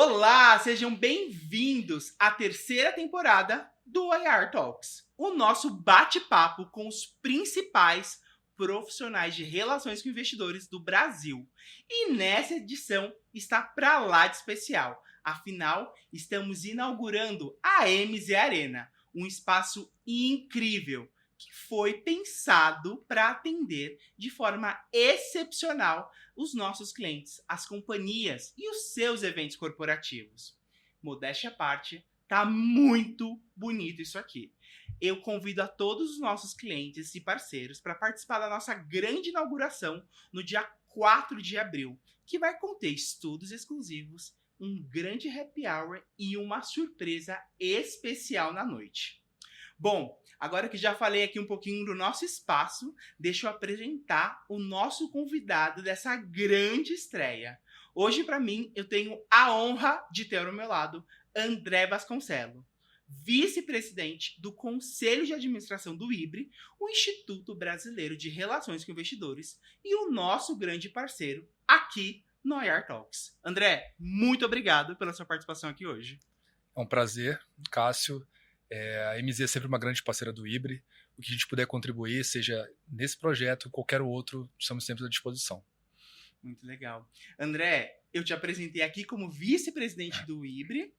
Olá, sejam bem-vindos à terceira temporada do IR Talks, o nosso bate-papo com os principais profissionais de relações com investidores do Brasil. E nessa edição está pra lá de especial. Afinal, estamos inaugurando a MZ Arena, um espaço incrível que foi pensado para atender de forma excepcional os nossos clientes, as companhias e os seus eventos corporativos. Modéstia à parte, tá muito bonito isso aqui. Eu convido a todos os nossos clientes e parceiros para participar da nossa grande inauguração no dia 4 de abril, que vai conter estudos exclusivos, um grande happy hour e uma surpresa especial na noite. Bom, agora que já falei aqui um pouquinho do nosso espaço, deixa eu apresentar o nosso convidado dessa grande estreia. Hoje, para mim, eu tenho a honra de ter ao meu lado André Vasconcelos, vice-presidente do Conselho de Administração do IBRE, o Instituto Brasileiro de Relações com Investidores, e o nosso grande parceiro aqui no IR Talks. André, muito obrigado pela sua participação aqui hoje. É um prazer, Cássio. A MZ é sempre uma grande parceira do IBRE. O que a gente puder contribuir, seja nesse projeto ou qualquer outro, estamos sempre à disposição. Muito legal. André, eu te apresentei aqui como vice-presidente do IBRE,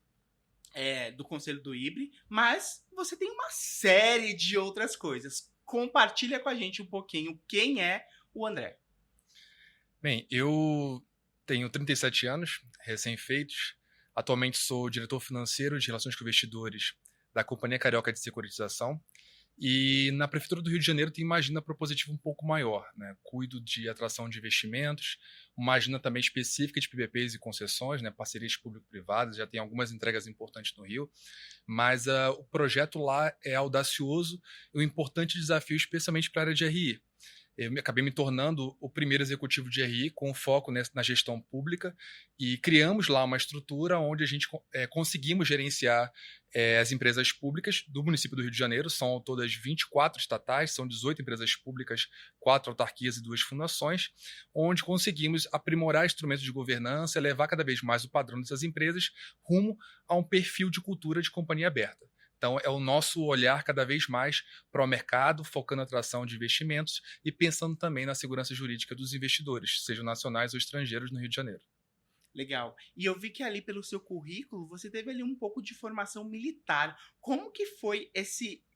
do Conselho do IBRE, mas você tem uma série de outras coisas. Compartilha com a gente um pouquinho quem é o André. Bem, eu tenho 37 anos, recém-feitos. Atualmente sou diretor financeiro de Relações com Investidores da Companhia Carioca de Securitização, e na Prefeitura do Rio de Janeiro tem uma agenda propositiva um pouco maior, né? Cuido de atração de investimentos, uma agenda também específica de PPPs e concessões, né? Parcerias público-privadas, já tem algumas entregas importantes no Rio, mas o projeto lá é audacioso e um importante desafio, especialmente para a área de RI. Eu acabei me tornando o primeiro executivo de RI com foco na gestão pública e criamos lá uma estrutura onde a gente conseguimos gerenciar as empresas públicas do município do Rio de Janeiro. São todas 24 estatais, são 18 empresas públicas, 4 autarquias e 2 fundações, onde conseguimos aprimorar instrumentos de governança e levar cada vez mais o padrão dessas empresas rumo a um perfil de cultura de companhia aberta. Então, é o nosso olhar cada vez mais para o mercado, focando na atração de investimentos e pensando também na segurança jurídica dos investidores, sejam nacionais ou estrangeiros, no Rio de Janeiro. Legal. E eu vi que ali pelo seu currículo, você teve ali um pouco de formação militar. Como que foi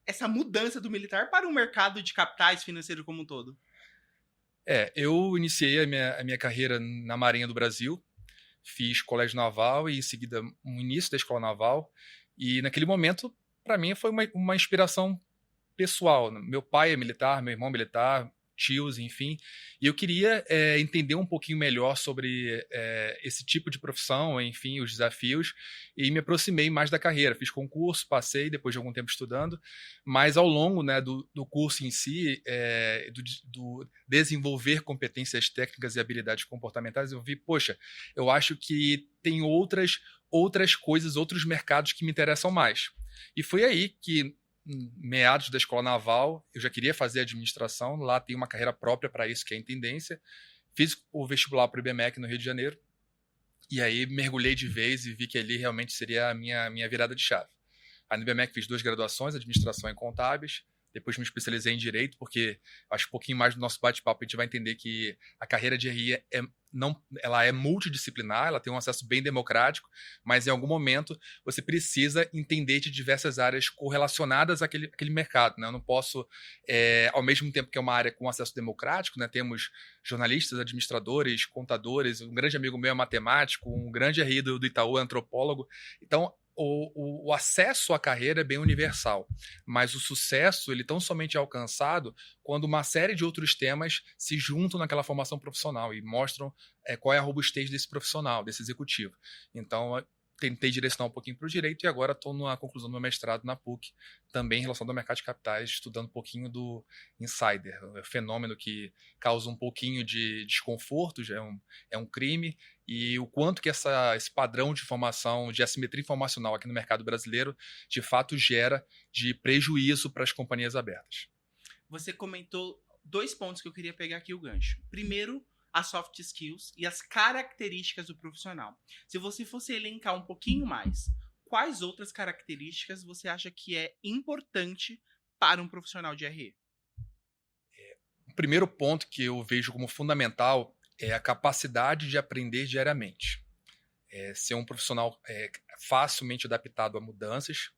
essa mudança do militar para o mercado de capitais financeiro como um todo? Eu iniciei a minha carreira na Marinha do Brasil, fiz colégio naval e em seguida o início da escola naval, e naquele momento para mim foi uma inspiração pessoal. Meu pai é militar, meu irmão é militar, tios, enfim. E eu queria entender um pouquinho melhor sobre esse tipo de profissão, enfim, os desafios, e me aproximei mais da carreira. Fiz concurso, passei, depois de algum tempo estudando, mas ao longo, né, do curso em si, do desenvolver competências técnicas e habilidades comportamentais, eu vi, poxa, eu acho que tem outras coisas, outros mercados que me interessam mais. E foi aí que, em meados da escola naval, eu já queria fazer administração. Lá tem uma carreira própria para isso, que é a intendência. Fiz o vestibular para o IBMEC no Rio de Janeiro. E aí mergulhei de vez e vi que ali realmente seria a minha virada de chave. Aí no IBMEC fiz 2 graduações, administração e contábeis. Depois me especializei em direito, porque acho que um pouquinho mais do nosso bate-papo a gente vai entender que a carreira de RI ela é multidisciplinar, ela tem um acesso bem democrático, mas em algum momento você precisa entender de diversas áreas correlacionadas àquele mercado, né? Eu não posso, ao mesmo tempo que é uma área com acesso democrático, né? Temos jornalistas, administradores, contadores, um grande amigo meu é matemático, um grande RI do Itaú é antropólogo. Então, o acesso à carreira é bem universal, mas o sucesso ele tão somente é alcançado quando uma série de outros temas se juntam naquela formação profissional e mostram qual é a robustez desse profissional, desse executivo. Então, tentei direcionar um pouquinho para o direito e agora estou na conclusão do meu mestrado na PUC, também em relação ao mercado de capitais, estudando um pouquinho do insider, fenômeno que causa um pouquinho de desconforto, já é um crime, e o quanto que esse padrão de informação, de assimetria informacional aqui no mercado brasileiro, de fato gera de prejuízo para as companhias abertas. Você comentou 2 pontos que eu queria pegar aqui o gancho. Primeiro, as soft skills e as características do profissional. Se você fosse elencar um pouquinho mais, quais outras características você acha que é importante para um profissional de RE? O primeiro ponto que eu vejo como fundamental é a capacidade de aprender diariamente. Ser um profissional facilmente adaptado a mudanças,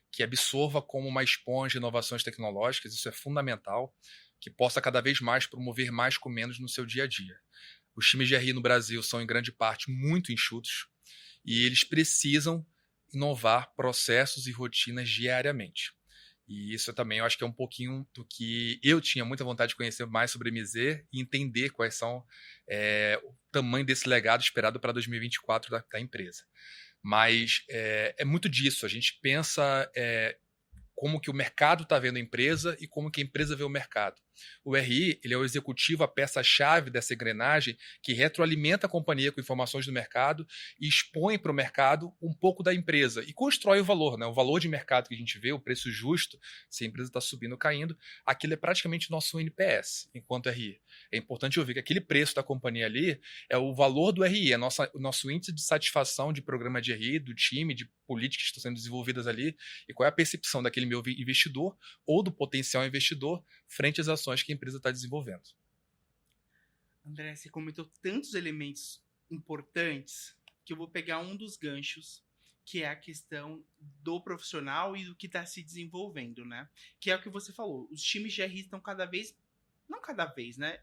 que absorva como uma esponja inovações tecnológicas, isso é fundamental, que possa cada vez mais promover mais com menos no seu dia a dia. Os times de RI no Brasil são, em grande parte, muito enxutos e eles precisam inovar processos e rotinas diariamente. E isso também eu acho que é um pouquinho do que eu tinha muita vontade de conhecer mais sobre MZ e entender quais são o tamanho desse legado esperado para 2024 da empresa. Mas é muito disso, a gente pensa como que o mercado está vendo a empresa e como que a empresa vê o mercado. O RI ele é o executivo, a peça-chave dessa engrenagem que retroalimenta a companhia com informações do mercado e expõe para o mercado um pouco da empresa e constrói o valor, né? O valor de mercado que a gente vê, o preço justo, se a empresa está subindo ou caindo, aquilo é praticamente nosso NPS enquanto RI. É importante ouvir que aquele preço da companhia ali é o valor do RI, é o nosso índice de satisfação de programa de RI, do time, de políticas que estão sendo desenvolvidas ali e qual é a percepção daquele meu investidor ou do potencial investidor frente às ações que a empresa está desenvolvendo. André, você comentou tantos elementos importantes que eu vou pegar um dos ganchos, que é a questão do profissional e do que está se desenvolvendo, né? Que é o que você falou. Os times de RI estão cada vez, não cada vez, né?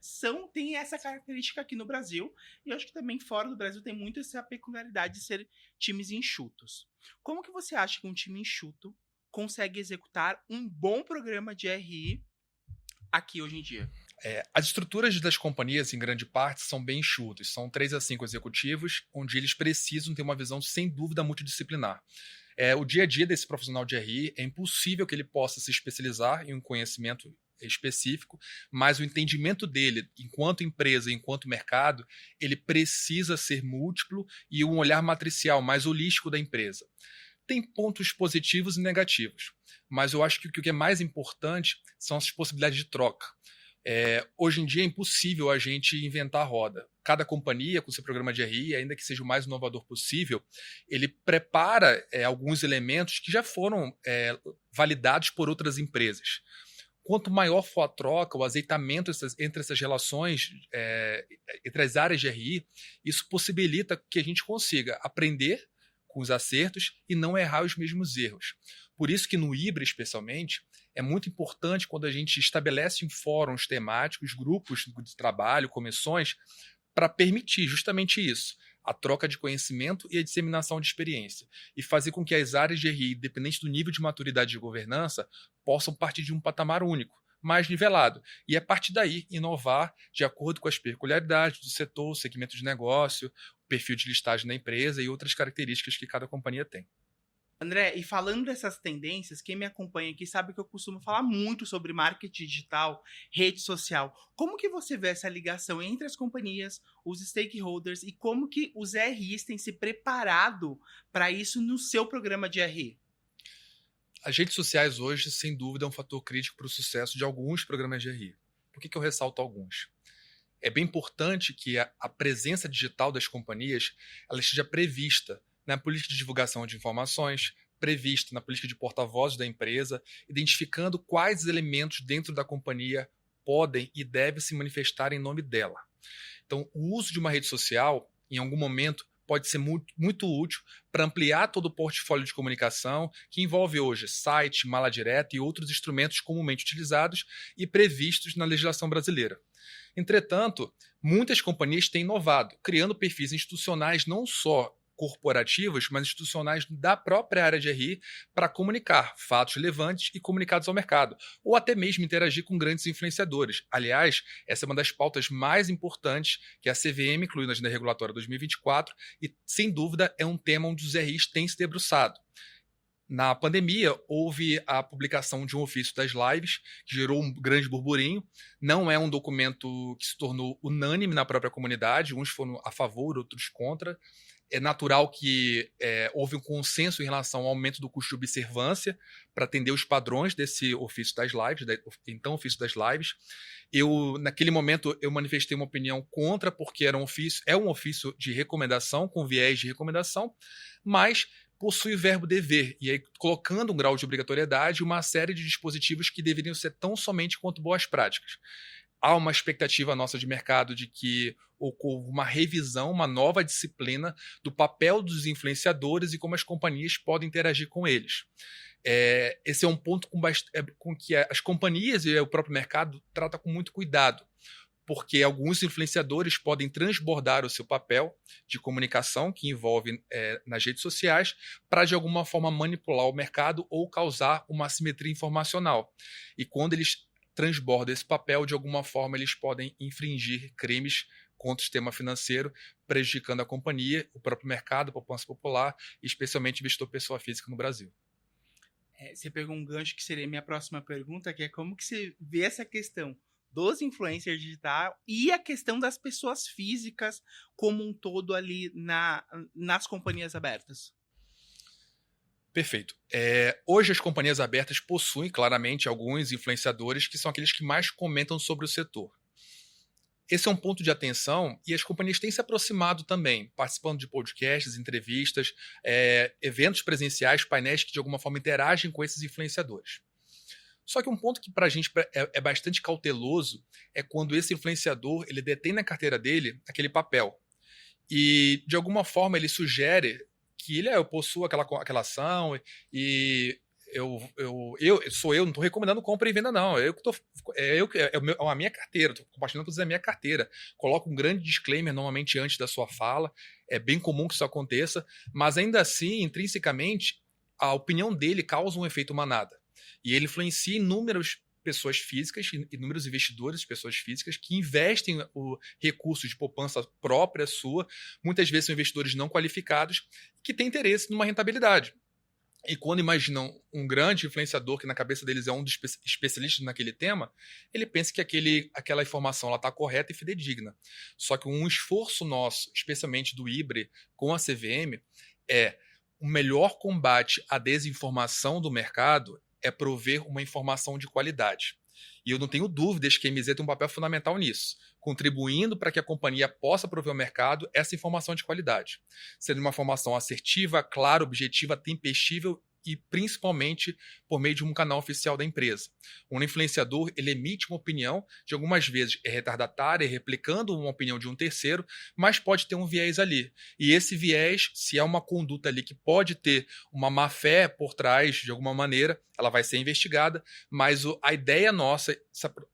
Tem essa característica aqui no Brasil e eu acho que também fora do Brasil tem muito essa peculiaridade de ser times enxutos. Como que você acha que um time enxuto consegue executar um bom programa de RI aqui hoje em dia? As estruturas das companhias, em grande parte, são bem enxutas. São 3 a 5 executivos, onde eles precisam ter uma visão, sem dúvida, multidisciplinar. O dia a dia desse profissional de RI é impossível que ele possa se especializar em um conhecimento específico, mas o entendimento dele, enquanto empresa, enquanto mercado, ele precisa ser múltiplo e um olhar matricial, mais holístico da empresa. Tem pontos positivos e negativos, mas eu acho que o que é mais importante são as possibilidades de troca. Hoje em dia é impossível a gente inventar a roda. Cada companhia, com seu programa de RI, ainda que seja o mais inovador possível, ele prepara alguns elementos que já foram validados por outras empresas. Quanto maior for a troca, o azeitamento entre essas relações, entre as áreas de RI, isso possibilita que a gente consiga aprender com os acertos e não errar os mesmos erros. Por isso que no IBRA, especialmente, é muito importante quando a gente estabelece fóruns temáticos, grupos de trabalho, comissões, para permitir justamente isso, a troca de conhecimento e a disseminação de experiência, e fazer com que as áreas de RI, independente do nível de maturidade de governança, possam partir de um patamar único, mais nivelado, e a partir daí inovar de acordo com as peculiaridades do setor, segmento de negócio, o perfil de listagem da empresa e outras características que cada companhia tem. André, e falando dessas tendências, quem me acompanha aqui sabe que eu costumo falar muito sobre marketing digital, rede social. Como que você vê essa ligação entre as companhias, os stakeholders e como que os RIs têm se preparado para isso no seu programa de RI? As redes sociais hoje, sem dúvida, é um fator crítico para o sucesso de alguns programas de RI. Por que eu ressalto alguns? É bem importante que a presença digital das companhias ela esteja prevista na política de divulgação de informações, prevista na política de porta-vozes da empresa, identificando quais elementos dentro da companhia podem e devem se manifestar em nome dela. Então, o uso de uma rede social, em algum momento, pode ser muito, muito útil para ampliar todo o portfólio de comunicação, que envolve hoje site, mala direta e outros instrumentos comumente utilizados e previstos na legislação brasileira. Entretanto, muitas companhias têm inovado, criando perfis institucionais não só corporativas, mas institucionais da própria área de RI para comunicar fatos relevantes e comunicados ao mercado, ou até mesmo interagir com grandes influenciadores. Aliás, essa é uma das pautas mais importantes que a CVM inclui na Agenda Regulatória 2024 e, sem dúvida, é um tema onde os RIs têm se debruçado. Na pandemia, houve a publicação de um ofício das lives, que gerou um grande burburinho. Não é um documento que se tornou unânime na própria comunidade, uns foram a favor, outros contra. É natural que houve um consenso em relação ao aumento do custo de observância para atender os padrões desse ofício das lives, então ofício das lives. Naquele momento, eu manifestei uma opinião contra, porque é um ofício de recomendação, com viés de recomendação, mas possui o verbo dever, e aí colocando um grau de obrigatoriedade uma série de dispositivos que deveriam ser tão somente quanto boas práticas. Há uma expectativa nossa de mercado de que ocorra uma revisão, uma nova disciplina do papel dos influenciadores e como as companhias podem interagir com eles. Esse é um ponto com que as companhias e o próprio mercado tratam com muito cuidado, porque alguns influenciadores podem transbordar o seu papel de comunicação, que envolve nas redes sociais, para de alguma forma manipular o mercado ou causar uma assimetria informacional. E quando eles transbordam esse papel, de alguma forma eles podem infringir crimes contra o sistema financeiro, prejudicando a companhia, o próprio mercado, a poupança popular, e especialmente investidor pessoa física no Brasil. Você pegou um gancho que seria minha próxima pergunta, que é como que você vê essa questão dos influencers digitais e a questão das pessoas físicas como um todo ali nas companhias abertas? Perfeito. Hoje as companhias abertas possuem claramente alguns influenciadores que são aqueles que mais comentam sobre o setor. Esse é um ponto de atenção e as companhias têm se aproximado também, participando de podcasts, entrevistas, eventos presenciais, painéis que de alguma forma interagem com esses influenciadores. Só que um ponto que para a gente é bastante cauteloso é quando esse influenciador ele detém na carteira dele aquele papel e de alguma forma ele sugere que eu possuo aquela ação e não estou recomendando compra e venda, não. A minha carteira, estou compartilhando a minha carteira. Coloco um grande disclaimer normalmente antes da sua fala. É bem comum que isso aconteça, mas ainda assim, intrinsecamente, a opinião dele causa um efeito manada. E ele influencia inúmeras pessoas físicas, inúmeros investidores, pessoas físicas, que investem o recurso de poupança própria sua, muitas vezes são investidores não qualificados, que têm interesse numa rentabilidade. E quando imaginam um grande influenciador, que na cabeça deles é um dos especialistas naquele tema, ele pensa que aquela informação está correta e fidedigna. Só que um esforço nosso, especialmente do IBRE com a CVM, o melhor combate à desinformação do mercado é prover uma informação de qualidade. E eu não tenho dúvidas que a MZ tem um papel fundamental nisso, contribuindo para que a companhia possa prover ao mercado essa informação de qualidade, sendo uma informação assertiva, clara, objetiva, tempestível e principalmente por meio de um canal oficial da empresa. Um influenciador ele emite uma opinião, de algumas vezes é retardatária, replicando uma opinião de um terceiro, mas pode ter um viés ali. E esse viés, se é uma conduta ali que pode ter uma má-fé por trás, de alguma maneira, ela vai ser investigada, mas a ideia nossa,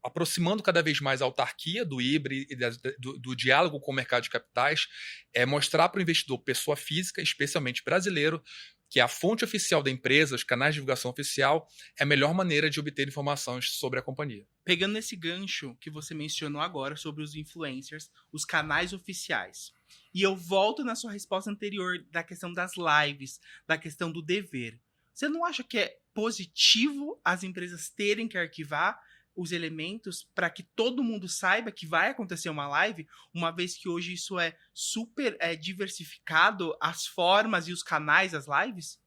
aproximando cada vez mais a autarquia do IBRE e do diálogo com o mercado de capitais, é mostrar para o investidor, pessoa física, especialmente brasileiro, que a fonte oficial da empresa, os canais de divulgação oficial, é a melhor maneira de obter informações sobre a companhia. Pegando esse gancho que você mencionou agora sobre os influencers, os canais oficiais, e eu volto na sua resposta anterior da questão das lives, da questão do dever. Você não acha que é positivo as empresas terem que arquivar os elementos para que todo mundo saiba que vai acontecer uma live, uma vez que hoje isso é super diversificado, as formas e os canais das lives?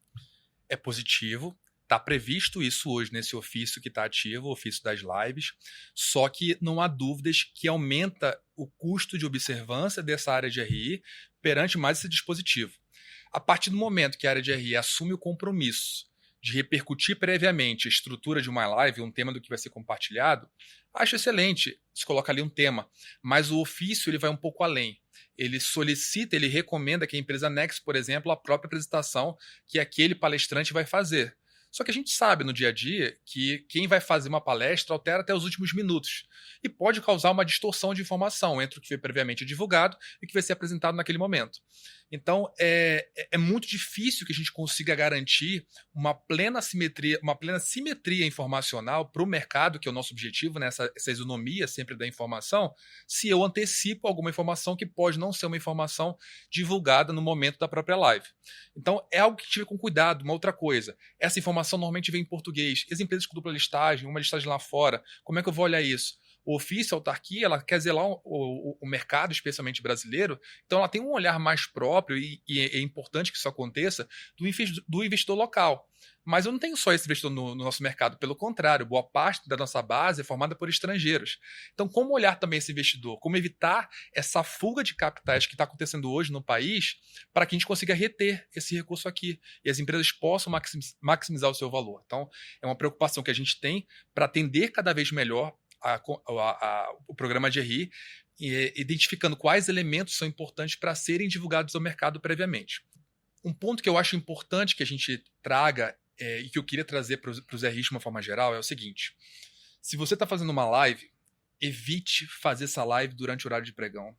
É positivo, está previsto isso hoje nesse ofício que está ativo, o ofício das lives, só que não há dúvidas que aumenta o custo de observância dessa área de RI perante mais esse dispositivo. A partir do momento que a área de RI assume o compromisso de repercutir previamente a estrutura de uma live, um tema do que vai ser compartilhado, acho excelente se coloca ali um tema, mas o ofício ele vai um pouco além. Ele solicita, ele recomenda que a empresa anexe, por exemplo, a própria apresentação que aquele palestrante vai fazer. Só que a gente sabe no dia a dia que quem vai fazer uma palestra altera até os últimos minutos e pode causar uma distorção de informação entre o que foi previamente divulgado e o que vai ser apresentado naquele momento. Então, é muito difícil que a gente consiga garantir uma plena simetria informacional para o mercado, que é o nosso objetivo, né? Essa isonomia sempre da informação, se eu antecipo alguma informação que pode não ser uma informação divulgada no momento da própria live. Então, é algo que tive com cuidado. Uma outra coisa, essa informação normalmente vem em português. As empresas com dupla listagem, uma listagem lá fora, como é que eu vou olhar isso? O ofício, a autarquia, ela quer zelar o mercado, especialmente brasileiro, então ela tem um olhar mais próprio e é importante que isso aconteça do investidor local. Mas eu não tenho só esse investidor no nosso mercado, pelo contrário, boa parte da nossa base é formada por estrangeiros. Então, como olhar também esse investidor? Como evitar essa fuga de capitais que está acontecendo hoje no país para que a gente consiga reter esse recurso aqui e as empresas possam maximizar o seu valor? Então, é uma preocupação que a gente tem para atender cada vez melhor o programa de RI, identificando quais elementos são importantes para serem divulgados ao mercado previamente. Um ponto que eu acho importante que a gente traga e que eu queria trazer para os RIs de uma forma geral é o seguinte: se você está fazendo uma live, evite fazer essa live durante o horário de pregão.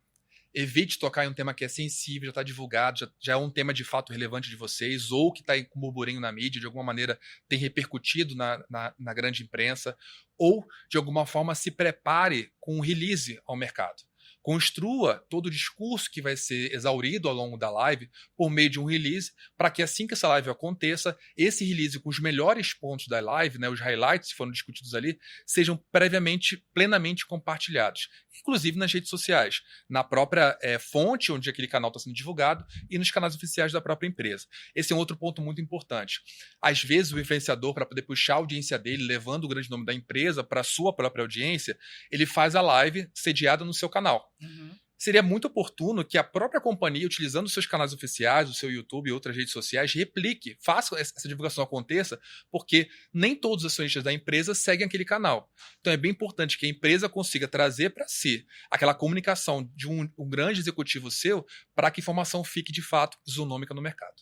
Evite tocar em um tema que é sensível, já está divulgado, já é um tema de fato relevante de vocês, ou que está com burburinho na mídia, de alguma maneira tem repercutido na grande imprensa, ou de alguma forma se prepare com um release ao mercado. Construa todo o discurso que vai ser exaurido ao longo da live por meio de um release, para que assim que essa live aconteça, esse release com os melhores pontos da live, né, os highlights que foram discutidos ali, sejam previamente, plenamente compartilhados. Inclusive nas redes sociais, na própria fonte onde aquele canal está sendo divulgado e nos canais oficiais da própria empresa. Esse é um outro ponto muito importante. Às vezes o influenciador, para poder puxar a audiência dele, levando o grande nome da empresa para a sua própria audiência, ele faz a live sediada no seu canal. Uhum. Seria muito oportuno que a própria companhia, utilizando seus canais oficiais, o seu YouTube e outras redes sociais, replique, faça essa divulgação aconteça, porque nem todos os acionistas da empresa seguem aquele canal. Então é bem importante que a empresa consiga trazer para si aquela comunicação de um grande executivo seu para que a informação fique de fato isonômica no mercado.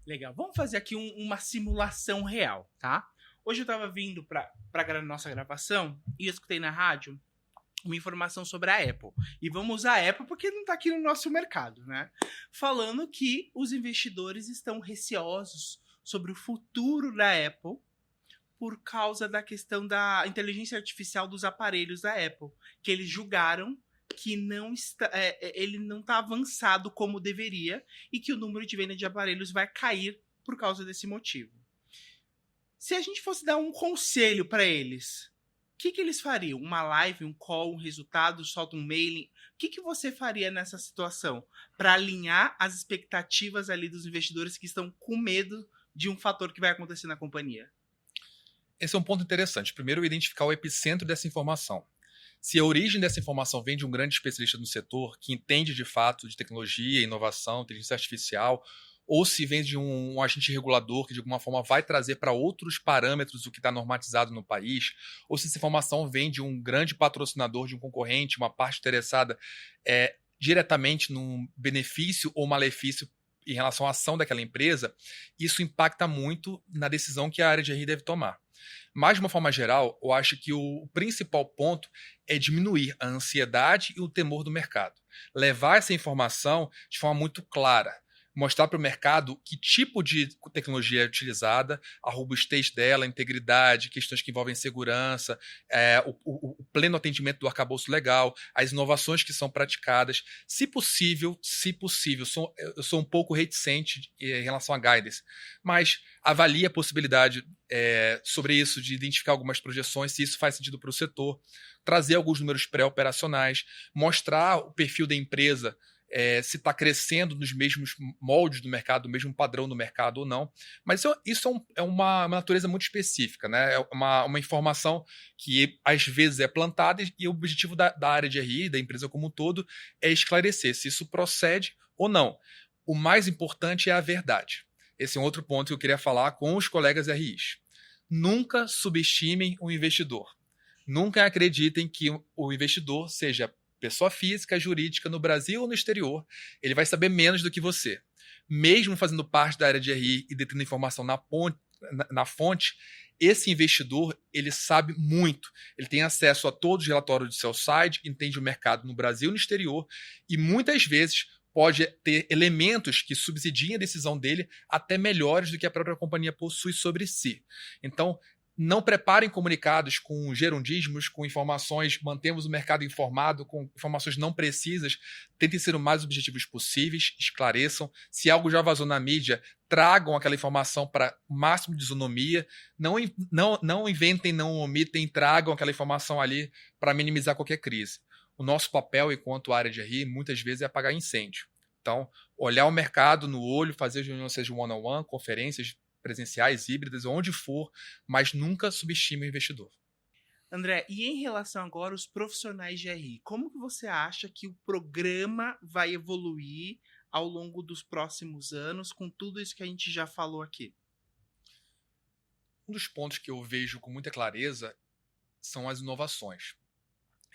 Legal. Vamos fazer aqui uma simulação real, tá? Hoje eu estava vindo para nossa gravação e eu escutei na rádio uma informação sobre a Apple. E vamos usar a Apple porque não está aqui no nosso mercado, né? Falando que os investidores estão receosos sobre o futuro da Apple por causa da questão da inteligência artificial dos aparelhos da Apple, que eles julgaram que ele não está avançado como deveria e que o número de venda de aparelhos vai cair por causa desse motivo. Se a gente fosse dar um conselho para eles, o que eles fariam? Uma live, um call, um resultado, solta um mailing? O que você faria nessa situação para alinhar as expectativas ali dos investidores que estão com medo de um fator que vai acontecer na companhia? Esse é um ponto interessante. Primeiro, identificar o epicentro dessa informação. Se a origem dessa informação vem de um grande especialista no setor, que entende de fato de tecnologia, inovação, inteligência artificial, ou se vem de um agente regulador que de alguma forma vai trazer para outros parâmetros o que está normatizado no país, ou se essa informação vem de um grande patrocinador, de um concorrente, uma parte interessada diretamente num benefício ou malefício em relação à ação daquela empresa, isso impacta muito na decisão que a área de RI deve tomar. Mas, de uma forma geral, eu acho que o principal ponto é diminuir a ansiedade e o temor do mercado. Levar essa informação de forma muito clara. Mostrar para o mercado que tipo de tecnologia é utilizada, a robustez dela, a integridade, questões que envolvem segurança, o pleno atendimento do arcabouço legal, as inovações que são praticadas. Se possível, eu sou um pouco reticente em relação a guidance, mas avalie a possibilidade sobre isso, de identificar algumas projeções, se isso faz sentido para o setor, trazer alguns números pré-operacionais, mostrar o perfil da empresa, se está crescendo nos mesmos moldes do mercado, no mesmo padrão do mercado ou não. Mas isso é uma natureza muito específica, né? É uma informação que às vezes é plantada e o objetivo da área de RI, da empresa como um todo, é esclarecer se isso procede ou não. O mais importante é a verdade. Esse é um outro ponto que eu queria falar com os colegas RIs. Nunca subestimem o investidor. Nunca acreditem que o investidor seja pessoa física, jurídica, no Brasil ou no exterior, ele vai saber menos do que você. Mesmo fazendo parte da área de RI e detendo informação na fonte, esse investidor, ele sabe muito. Ele tem acesso a todos os relatórios do seu site, entende o mercado no Brasil e no exterior, e muitas vezes pode ter elementos que subsidiem a decisão dele até melhores do que a própria companhia possui sobre si. Então, não preparem comunicados com gerundismos, com informações, mantemos o mercado informado, com informações não precisas. Tentem ser o mais objetivos possíveis, esclareçam. Se algo já vazou na mídia, tragam aquela informação para o máximo de isonomia, não inventem, não omitem, tragam aquela informação ali para minimizar qualquer crise. O nosso papel enquanto área de RI muitas vezes é apagar incêndio. Então, olhar o mercado no olho, fazer reuniões, seja one-on-one, conferências presenciais, híbridas, onde for, mas nunca subestime o investidor. André, e em relação agora aos profissionais de RI, como que você acha que o programa vai evoluir ao longo dos próximos anos com tudo isso que a gente já falou aqui? Um dos pontos que eu vejo com muita clareza são as inovações.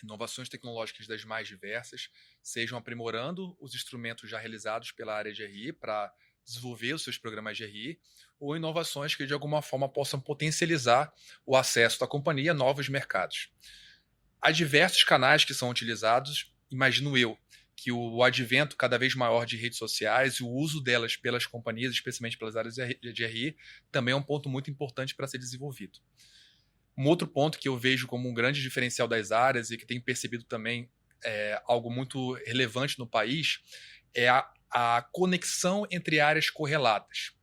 Inovações tecnológicas das mais diversas, sejam aprimorando os instrumentos já realizados pela área de RI para desenvolver os seus programas de RI, ou inovações que de alguma forma possam potencializar o acesso da companhia a novos mercados. Há diversos canais que são utilizados, imagino eu, que o advento cada vez maior de redes sociais e o uso delas pelas companhias, especialmente pelas áreas de RI, também é um ponto muito importante para ser desenvolvido. Um outro ponto que eu vejo como um grande diferencial das áreas e que tenho percebido também algo muito relevante no país é a conexão entre áreas correlatas.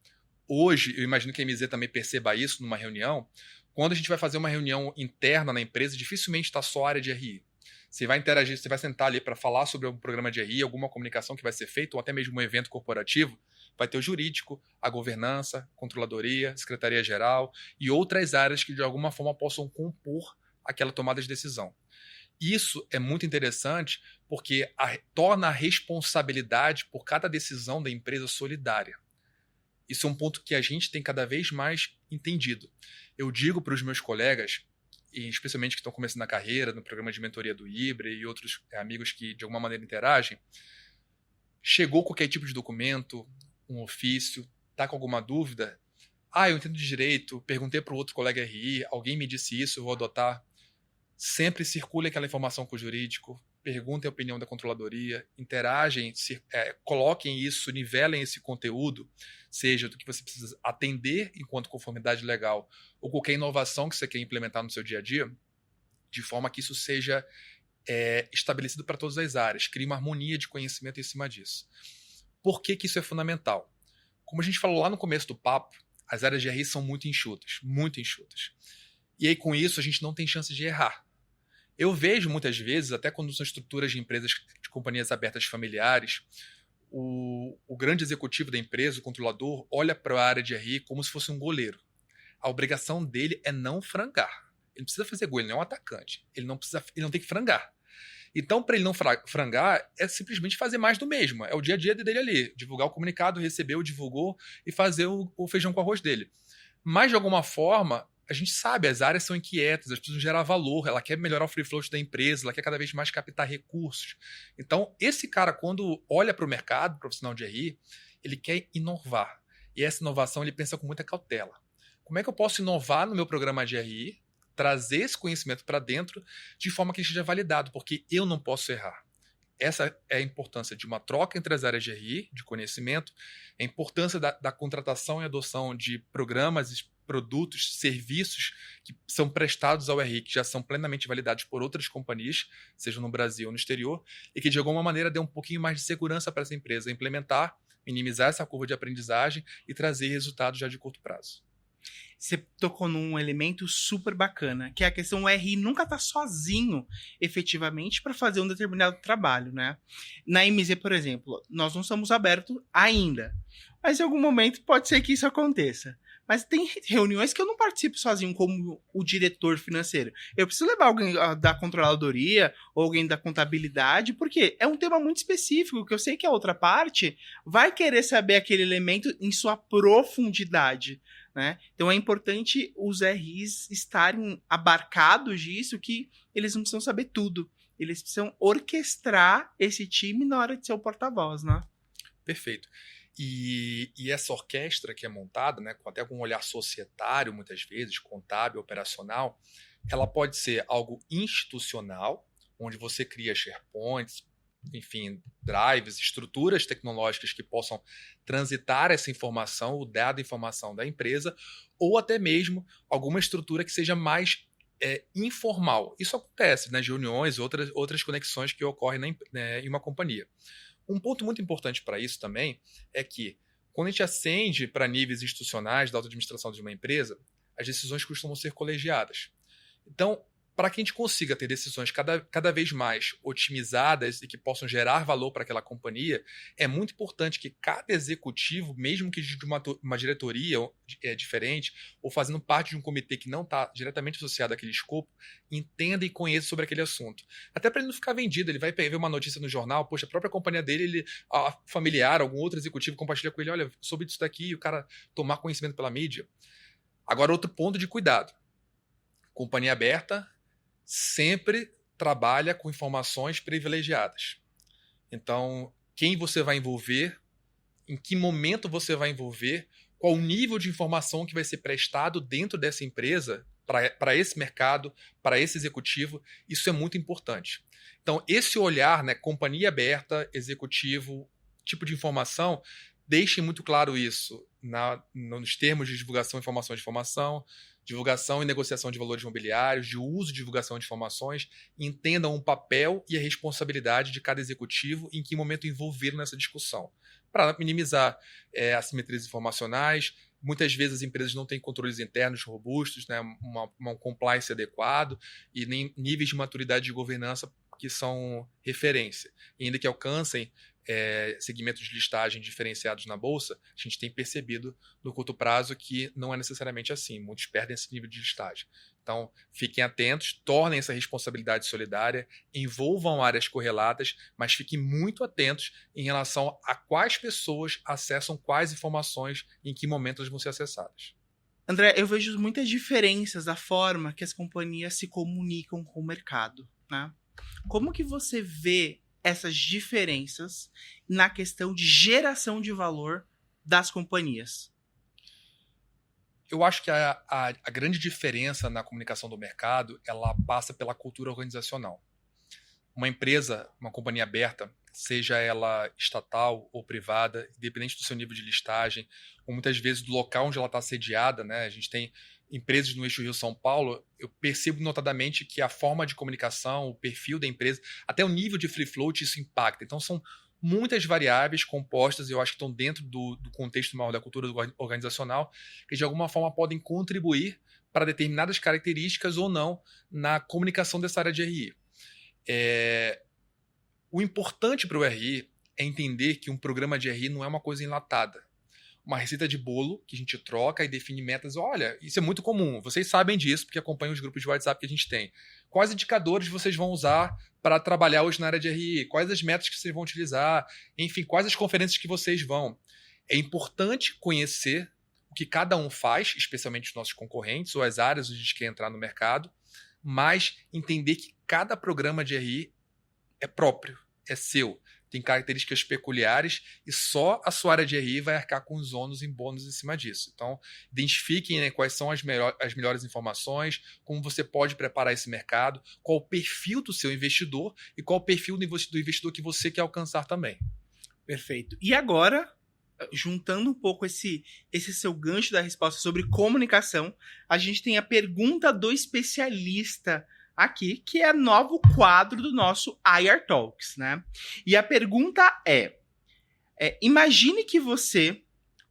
Hoje, eu imagino que a MZ também perceba isso numa reunião. Quando a gente vai fazer uma reunião interna na empresa, dificilmente está só a área de RI. Você vai interagir, você vai sentar ali para falar sobre um programa de RI, alguma comunicação que vai ser feita, ou até mesmo um evento corporativo, vai ter o jurídico, a governança, controladoria, secretaria-geral e outras áreas que de alguma forma possam compor aquela tomada de decisão. Isso é muito interessante porque torna a responsabilidade por cada decisão da empresa solidária. Isso é um ponto que a gente tem cada vez mais entendido. Eu digo para os meus colegas, e especialmente que estão começando a carreira, no programa de mentoria do IBRE e outros amigos que de alguma maneira interagem, chegou qualquer tipo de documento, um ofício, está com alguma dúvida? Eu entendo de direito, perguntei para o outro colega RI, alguém me disse isso, eu vou adotar. Sempre circule aquela informação com o jurídico, perguntem a opinião da controladoria, interagem, coloquem isso, nivelem esse conteúdo, seja do que você precisa atender enquanto conformidade legal ou qualquer inovação que você quer implementar no seu dia a dia, de forma que isso seja estabelecido para todas as áreas, crie uma harmonia de conhecimento em cima disso. Por que isso é fundamental? Como a gente falou lá no começo do papo, as áreas de RI são muito enxutas, muito enxutas. E aí com isso a gente não tem chance de errar. Eu vejo muitas vezes, até quando são estruturas de empresas, de companhias abertas familiares, o grande executivo da empresa, o controlador, olha para a área de RI como se fosse um goleiro. A obrigação dele é não frangar. Ele precisa fazer gol, ele não é um atacante. Ele não tem que frangar. Então, para ele não frangar, é simplesmente fazer mais do mesmo. É o dia a dia dele ali. Divulgar o comunicado, recebeu, divulgou e fazer o feijão com arroz dele. Mas, de alguma forma, a gente sabe, as áreas são inquietas, elas precisam gerar valor, ela quer melhorar o free float da empresa, ela quer cada vez mais captar recursos. Então, esse cara, quando olha para o mercado profissional de RI, ele quer inovar. E essa inovação ele pensa com muita cautela. Como é que eu posso inovar no meu programa de RI, trazer esse conhecimento para dentro de forma que ele seja validado, porque eu não posso errar. Essa é a importância de uma troca entre as áreas de RI, de conhecimento, a importância da contratação e adoção de programas, produtos, serviços que são prestados ao RI, que já são plenamente validados por outras companhias, seja no Brasil ou no exterior, e que de alguma maneira dê um pouquinho mais de segurança para essa empresa implementar, minimizar essa curva de aprendizagem e trazer resultados já de curto prazo. Você tocou num elemento super bacana, que é a questão o RI nunca tá sozinho, efetivamente, para fazer um determinado trabalho, né? Na MZ, por exemplo, nós não somos abertos ainda, mas em algum momento pode ser que isso aconteça. Mas tem reuniões que eu não participo sozinho como o diretor financeiro. Eu preciso levar alguém da controladoria ou alguém da contabilidade, porque é um tema muito específico, que eu sei que a outra parte vai querer saber aquele elemento em sua profundidade, né? Então é importante os RIs estarem abarcados disso, que eles não precisam saber tudo. Eles precisam orquestrar esse time na hora de ser o porta-voz, né? Perfeito. E essa orquestra que é montada, né, até com um olhar societário, muitas vezes, contábil, operacional, ela pode ser algo institucional, onde você cria SharePoints, enfim, drives, estruturas tecnológicas que possam transitar essa informação, o dado informação da empresa, ou até mesmo alguma estrutura que seja mais informal. Isso acontece nas reuniões, outras conexões que ocorrem em uma companhia. Um ponto muito importante para isso também é que Quando a gente ascende para níveis institucionais da auto-administração de uma empresa, as decisões costumam ser colegiadas. Então, para que a gente consiga ter decisões cada vez mais otimizadas e que possam gerar valor para aquela companhia, é muito importante que cada executivo, mesmo que de uma diretoria diferente, ou fazendo parte de um comitê que não está diretamente associado àquele escopo, entenda e conheça sobre aquele assunto. Até para ele não ficar vendido, ele vai ver uma notícia no jornal, poxa, a própria companhia dele, a familiar, algum outro executivo compartilha com ele, olha, soube disso daqui, e o cara tomar conhecimento pela mídia. Agora, outro ponto de cuidado. Companhia aberta sempre trabalha com informações privilegiadas. Então, quem você vai envolver, em que momento você vai envolver, qual o nível de informação que vai ser prestado dentro dessa empresa para esse mercado, para esse executivo, isso é muito importante. Então, esse olhar, né, companhia aberta, executivo, tipo de informação, deixe muito claro isso nos termos de divulgação de informação, divulgação e negociação de valores imobiliários, de uso e divulgação de informações, entendam o papel e a responsabilidade de cada executivo e em que momento envolver nessa discussão, para minimizar assimetrias informacionais. Muitas vezes as empresas não têm controles internos robustos, né, um compliance adequado e nem níveis de maturidade de governança que são referência. E ainda que alcancem segmentos de listagem diferenciados na Bolsa, a gente tem percebido no curto prazo que não é necessariamente assim. Muitos perdem esse nível de listagem. Então, fiquem atentos, tornem essa responsabilidade solidária, envolvam áreas correlatas, mas fiquem muito atentos em relação a quais pessoas acessam quais informações e em que momento elas vão ser acessadas. André, eu vejo muitas diferenças da forma que as companhias se comunicam com o mercado, né? Como que você vê essas diferenças na questão de geração de valor das companhias? Eu acho que a grande diferença na comunicação do mercado, ela passa pela cultura organizacional. Uma empresa, uma companhia aberta, seja ela estatal ou privada, independente do seu nível de listagem, ou muitas vezes do local onde ela está sediada, né? A gente tem empresas no eixo Rio-São Paulo, eu percebo notadamente que a forma de comunicação, o perfil da empresa, até o nível de free float, isso impacta. Então são muitas variáveis compostas, eu acho que estão dentro do contexto maior da cultura organizacional, que de alguma forma podem contribuir para determinadas características ou não na comunicação dessa área de RI. O importante para o RI é entender que um programa de RI não é uma coisa enlatada. Uma receita de bolo que a gente troca e define metas. Olha, isso é muito comum. Vocês sabem disso porque acompanham os grupos de WhatsApp que a gente tem. Quais indicadores vocês vão usar para trabalhar hoje na área de RI? Quais as metas que vocês vão utilizar? Enfim, quais as conferências que vocês vão? É importante conhecer o que cada um faz, especialmente os nossos concorrentes ou as áreas onde a gente quer entrar no mercado, mas entender que cada programa de RI é próprio, é seu. Tem características peculiares e só a sua área de RI vai arcar com os ônus e bônus em cima disso. Então, identifiquem, né, quais são as melhores informações, como você pode preparar esse mercado, qual o perfil do seu investidor e qual o perfil do investidor que você quer alcançar também. Perfeito. E agora, juntando um pouco esse seu gancho da resposta sobre comunicação, a gente tem a pergunta do especialista aqui, que é o novo quadro do nosso IR Talks, né? E a pergunta imagine que você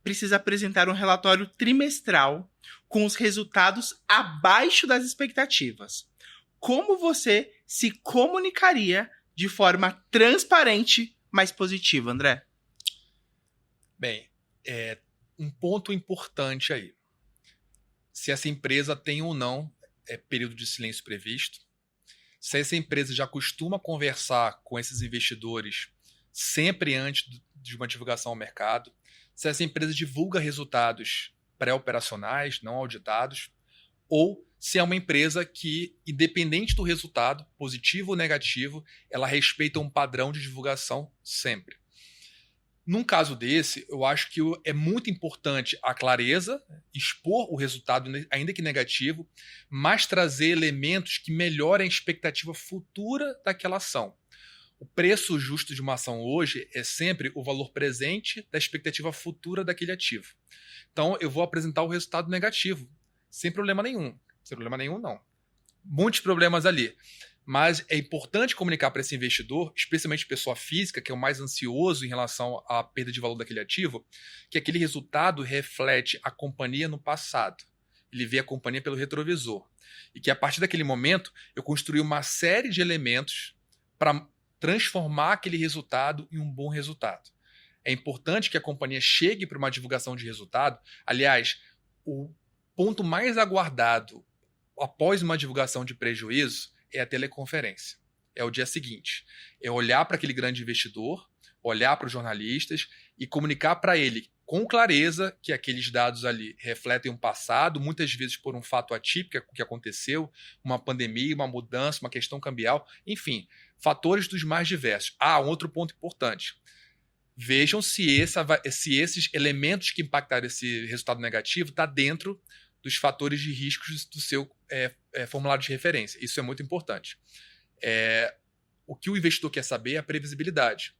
precisa apresentar um relatório trimestral com os resultados abaixo das expectativas. Como você se comunicaria de forma transparente, mas positiva, André? Bem, um ponto importante aí. Se essa empresa tem ou não período de silêncio previsto, se essa empresa já costuma conversar com esses investidores sempre antes de uma divulgação ao mercado, se essa empresa divulga resultados pré-operacionais, não auditados, ou se é uma empresa que, independente do resultado, positivo ou negativo, ela respeita um padrão de divulgação sempre. Num caso desse, eu acho que é muito importante a clareza, expor o resultado, ainda que negativo, mas trazer elementos que melhorem a expectativa futura daquela ação. O preço justo de uma ação hoje é sempre o valor presente da expectativa futura daquele ativo. Então, eu vou apresentar o resultado negativo, sem problema nenhum. Sem problema nenhum, não. Muitos problemas ali. Mas é importante comunicar para esse investidor, especialmente pessoa física, que é o mais ansioso em relação à perda de valor daquele ativo, que aquele resultado reflete a companhia no passado. Ele vê a companhia pelo retrovisor. E que a partir daquele momento eu construí uma série de elementos para transformar aquele resultado em um bom resultado. É importante que a companhia chegue para uma divulgação de resultado. Aliás, o ponto mais aguardado após uma divulgação de prejuízo é a teleconferência. É o dia seguinte. É olhar para aquele grande investidor, olhar para os jornalistas e comunicar para ele com clareza que aqueles dados ali refletem um passado, muitas vezes por um fato atípico que aconteceu, uma pandemia, uma mudança, uma questão cambial, enfim, fatores dos mais diversos. Um outro ponto importante. Vejam se esses elementos que impactaram esse resultado negativo estão dentro dos fatores de riscos do seu formulário de referência. Isso é muito importante. O que o investidor quer saber é a previsibilidade.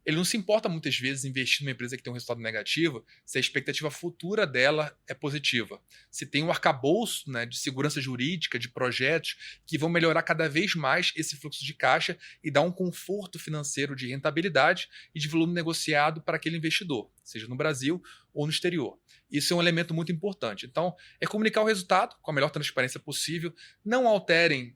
Ele não se importa muitas vezes investir numa empresa que tem um resultado negativo se a expectativa futura dela é positiva. Se tem um arcabouço, né, de segurança jurídica, de projetos que vão melhorar cada vez mais esse fluxo de caixa e dar um conforto financeiro de rentabilidade e de volume negociado para aquele investidor, seja no Brasil ou no exterior. Isso é um elemento muito importante. Então, é comunicar o resultado com a melhor transparência possível. Não alterem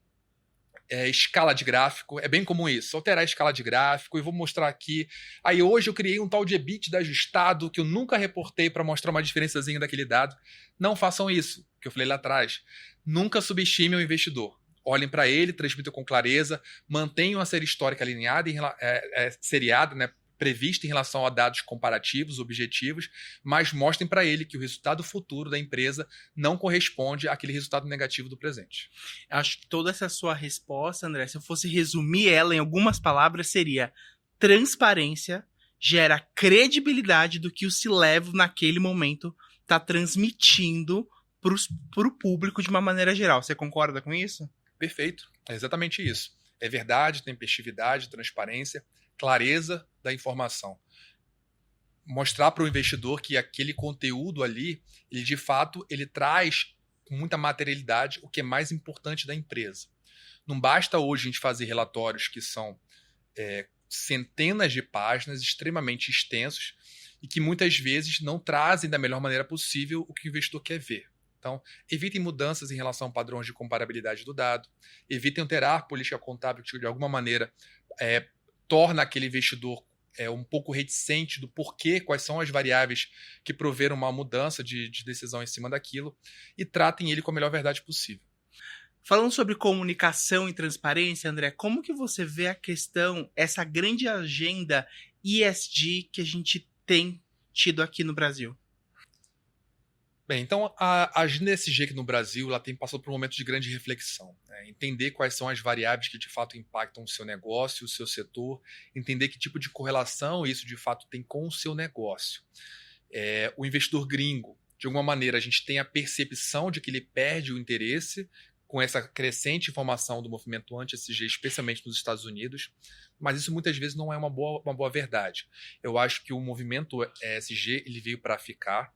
escala de gráfico, é bem comum isso, alterar a escala de gráfico, e vou mostrar aqui. Aí hoje eu criei um tal de EBITDA ajustado que eu nunca reportei para mostrar uma diferençazinha daquele dado. Não façam isso, que eu falei lá atrás. Nunca subestime o investidor. Olhem para ele, transmitam com clareza, mantenham a série histórica alinhada, seriada, né, prevista em relação a dados comparativos, objetivos, mas mostrem para ele que o resultado futuro da empresa não corresponde àquele resultado negativo do presente. Acho que toda essa sua resposta, André, se eu fosse resumir ela em algumas palavras, seria: transparência gera credibilidade do que o C-Level naquele momento está transmitindo para o público de uma maneira geral. Você concorda com isso? Perfeito, é exatamente isso. É verdade, tempestividade, transparência, clareza da informação. Mostrar para o investidor que aquele conteúdo ali, ele de fato, ele traz com muita materialidade o que é mais importante da empresa. Não basta hoje a gente fazer relatórios que são centenas de páginas, extremamente extensos, e que muitas vezes não trazem da melhor maneira possível o que o investidor quer ver. Então, evitem mudanças em relação a padrões de comparabilidade do dado, evitem alterar política contábil que de alguma maneira torna aquele investidor um pouco reticente do porquê, quais são as variáveis que proveram uma mudança de decisão em cima daquilo, e tratem ele com a melhor verdade possível. Falando sobre comunicação e transparência, André, como que você vê a questão, essa grande agenda ESG que a gente tem tido aqui no Brasil? Bem, então a agenda ESG aqui no Brasil ela tem passado por um momento de grande reflexão. Né? Entender quais são as variáveis que de fato impactam o seu negócio, o seu setor, entender que tipo de correlação isso de fato tem com o seu negócio. O investidor gringo, de alguma maneira, a gente tem a percepção de que ele perde o interesse com essa crescente informação do movimento anti-ESG, especialmente nos Estados Unidos, mas isso muitas vezes não é uma boa verdade. Eu acho que o movimento ESG ele veio para ficar.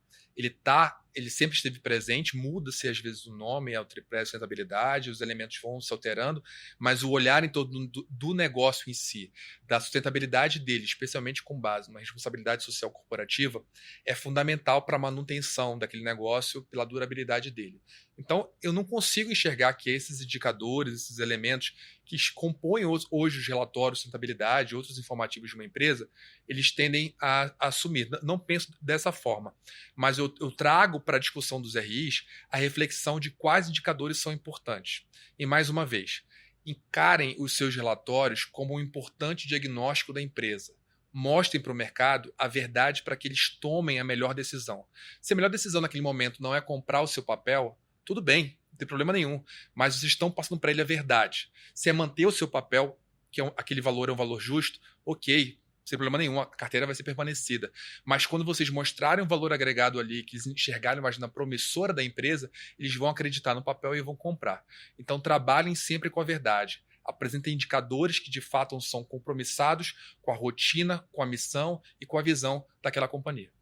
Ele sempre esteve presente, muda-se às vezes o nome, a tripé, a sustentabilidade, os elementos vão se alterando, mas o olhar em torno do negócio em si, da sustentabilidade dele, especialmente com base numa responsabilidade social corporativa, é fundamental para a manutenção daquele negócio, pela durabilidade dele. Então, eu não consigo enxergar que esses indicadores, esses elementos que compõem hoje os relatórios de sustentabilidade, outros informativos de uma empresa, eles tendem a assumir. Não penso dessa forma, mas eu trago para a discussão dos RIs a reflexão de quais indicadores são importantes. E, mais uma vez, encarem os seus relatórios como um importante diagnóstico da empresa. Mostrem para o mercado a verdade para que eles tomem a melhor decisão. Se a melhor decisão naquele momento não é comprar o seu papel, tudo bem, não tem problema nenhum, mas vocês estão passando para ele a verdade. Se é manter o seu papel, que aquele valor é um valor justo, ok, sem problema nenhum, a carteira vai ser permanecida. Mas quando vocês mostrarem um valor agregado ali, que eles enxergarem uma agenda promissora da empresa, eles vão acreditar no papel e vão comprar. Então trabalhem sempre com a verdade. Apresentem indicadores que de fato são compromissados com a rotina, com a missão e com a visão daquela companhia.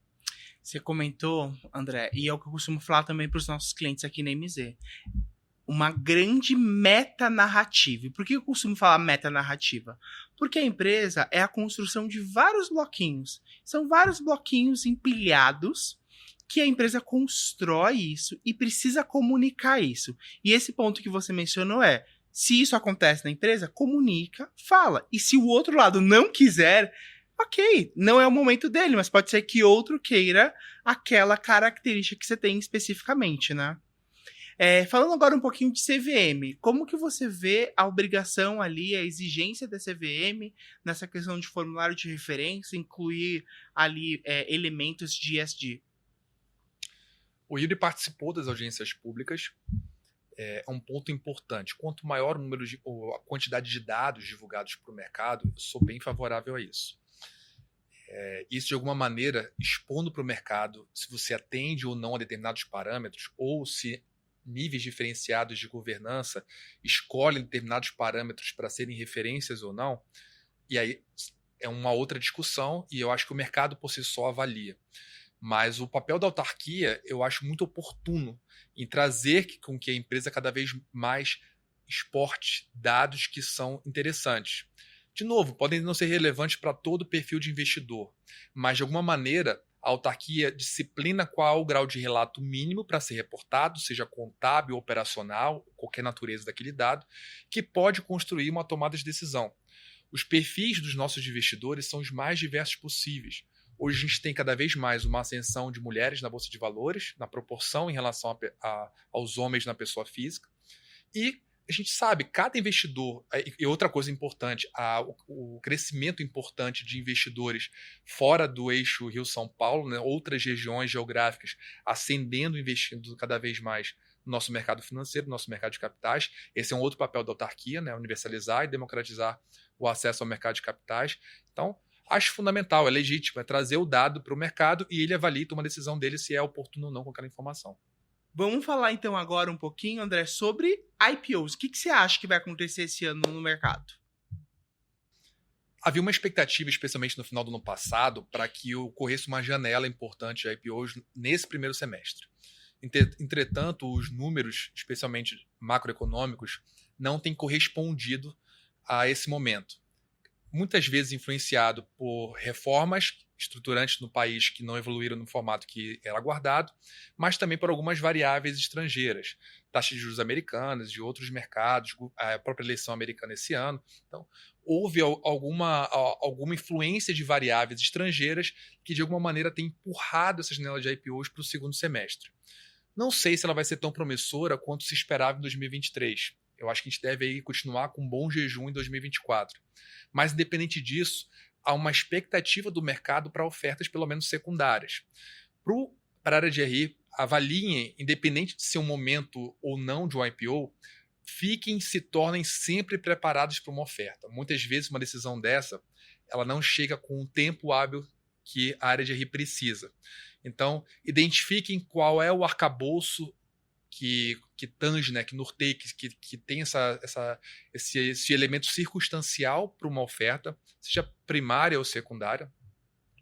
Você comentou, André, e é o que eu costumo falar também para os nossos clientes aqui na MZ. uma grande metanarrativa. E por que eu costumo falar metanarrativa? Porque a empresa é a construção de vários bloquinhos. São vários bloquinhos empilhados que a empresa constrói isso e precisa comunicar isso. E esse ponto que você mencionou é, se isso acontece na empresa, comunica, fala. E se o outro lado não quiser, ok, não é o momento dele, mas pode ser que outro queira aquela característica que você tem especificamente, né? Falando agora um pouquinho de CVM, como que você vê a obrigação ali, a exigência da CVM nessa questão de formulário de referência, incluir ali elementos de ESG? O Yuri participou das audiências públicas. É um ponto importante. Quanto maior o número ou a quantidade de dados divulgados para o mercado, eu sou bem favorável a isso. Isso, de alguma maneira, expondo para o mercado se você atende ou não a determinados parâmetros, ou se níveis diferenciados de governança escolhem determinados parâmetros para serem referências ou não, e aí é uma outra discussão, e eu acho que o mercado por si só avalia. Mas o papel da autarquia eu acho muito oportuno em trazer com que a empresa cada vez mais exporte dados que são interessantes. De novo, podem não ser relevantes para todo o perfil de investidor, mas de alguma maneira a autarquia disciplina qual o grau de relato mínimo para ser reportado, seja contábil, operacional, qualquer natureza daquele dado, que pode construir uma tomada de decisão. Os perfis dos nossos investidores são os mais diversos possíveis. Hoje a gente tem cada vez mais uma ascensão de mulheres na Bolsa de Valores, na proporção em relação aos homens na pessoa física. E a gente sabe, cada investidor, e outra coisa importante, o crescimento importante de investidores fora do eixo Rio-São Paulo, né, outras regiões geográficas ascendendo, investindo cada vez mais no nosso mercado financeiro, no nosso mercado de capitais. Esse é um outro papel da autarquia, né, universalizar e democratizar o acesso ao mercado de capitais. Então, acho fundamental, é legítimo, é trazer o dado para o mercado e ele avalia e toma a decisão dele se é oportuno ou não com aquela informação. Vamos falar então agora um pouquinho, André, sobre IPOs. O que você acha que vai acontecer esse ano no mercado? Havia uma expectativa, especialmente no final do ano passado, para que ocorresse uma janela importante de IPOs nesse primeiro semestre. Entretanto, os números, especialmente macroeconômicos, não têm correspondido a esse momento. Muitas vezes influenciado por reformas estruturantes no país que não evoluíram no formato que era aguardado, mas também por algumas variáveis estrangeiras, taxas de juros americanas, de outros mercados, a própria eleição americana esse ano. Então, houve alguma influência de variáveis estrangeiras que, de alguma maneira, tem empurrado essa janela de IPOs para o segundo semestre. Não sei se ela vai ser tão promissora quanto se esperava em 2023. Eu acho que a gente deve aí continuar com um bom jejum em 2024. Mas, independente disso, há uma expectativa do mercado para ofertas, pelo menos secundárias. Para a área de RI, avaliem, independente de ser um momento ou não de um IPO, se tornem sempre preparados para uma oferta. Muitas vezes, uma decisão dessa, ela não chega com o tempo hábil que a área de RI precisa. Então, identifiquem qual é o arcabouço que tange, né, que norteia, que tem esse elemento circunstancial para uma oferta, seja primária ou secundária.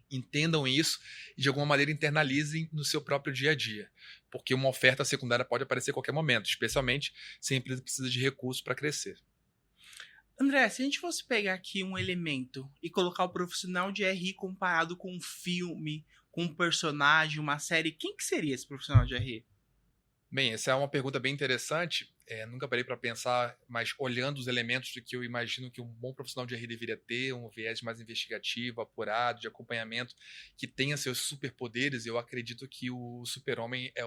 Entendam isso e, de alguma maneira, internalizem no seu próprio dia a dia. Porque uma oferta secundária pode aparecer a qualquer momento, especialmente se a empresa precisa de recursos para crescer. André, se a gente fosse pegar aqui um elemento e colocar o profissional de RI comparado com um filme, com um personagem, uma série, quem que seria esse profissional de RI? Bem, essa é uma pergunta bem interessante. Nunca parei para pensar, mas olhando os elementos do que eu imagino que um bom profissional de RI deveria ter, um viés mais investigativo, apurado, de acompanhamento, que tenha seus superpoderes, eu acredito que o Super-Homem é